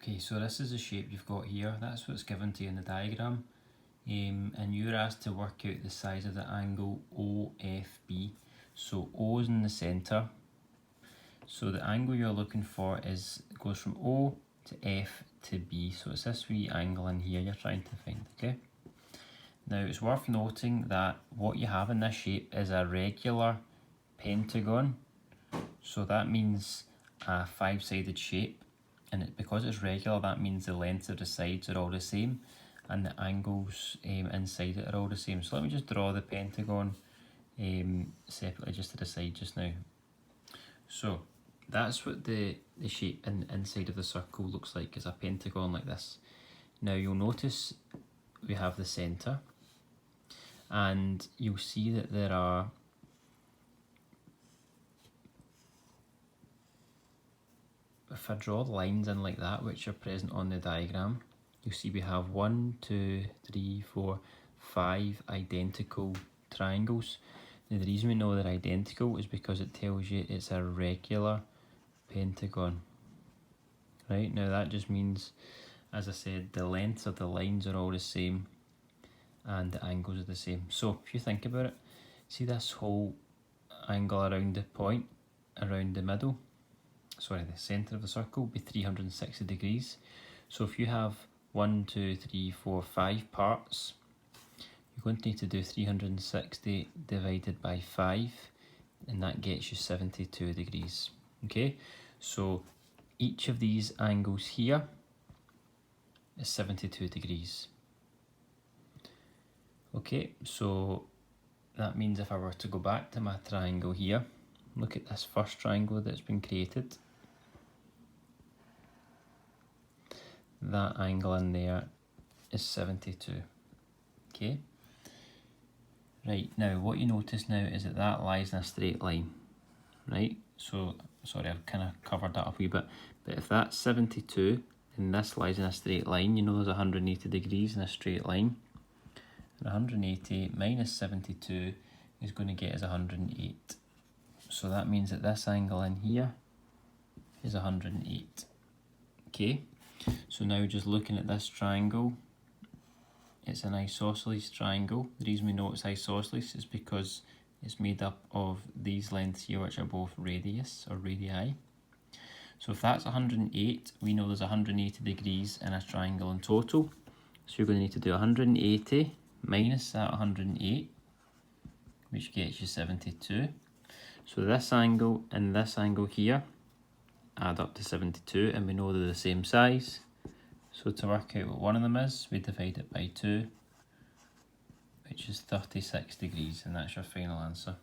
Okay, so this is the shape you've got here. That's what's given to you in the diagram. And you're asked to work out the size of the angle OFB. So O is in the centre. So the angle you're looking for goes from O to F to B. So it's this wee angle in here you're trying to find, okay? Now it's worth noting that what you have in this shape is a regular pentagon. So that means a five-sided shape. And because it's regular, that means the lengths of the sides are all the same and the angles inside it are all the same. So let me just draw the pentagon separately just to the side just now. So that's what the shape inside of the circle looks like. It's a pentagon like this. Now you'll notice we have the centre, and you'll see that there are if I draw the lines in like that, which are present on the diagram, you'll see we have 1, 2, 3, 4, 5 identical triangles. Now the reason we know they're identical is because it tells you it's a regular pentagon. Right, now that just means, as I said, the lengths of the lines are all the same and the angles are the same. So if you think about it, see this whole angle around the point, around the middle, sorry, the centre of the circle will be 360 degrees. So if you have 1, 2, 3, 4, 5 parts, you're going to need to do 360 divided by 5, and that gets you 72 degrees. Okay, so each of these angles here is 72 degrees. Okay, so that means if I were to go back to my triangle here, look at this first triangle that's been created. That angle in there is 72. Okay. Right, now what you notice now is that that lies in a straight line. Right, so sorry, I've kind of covered that up a wee bit, but if that's 72 and this lies in a straight line, you know there's 180 degrees in a straight line. And 180 minus 72 is going to get us 108. So that means that this angle in here is 108. Okay, so now just looking at this triangle, it's an isosceles triangle. The reason we know it's isosceles is because it's made up of these lengths here, which are both radius or radii. So if that's 108, we know there's 180 degrees in a triangle in total. So you're going to need to do 180 minus that 108, which gets you 72. So this angle and this angle here add up to 72, and we know they're the same size. So to work out what one of them is, we divide it by 2, which is 36 degrees, and that's your final answer.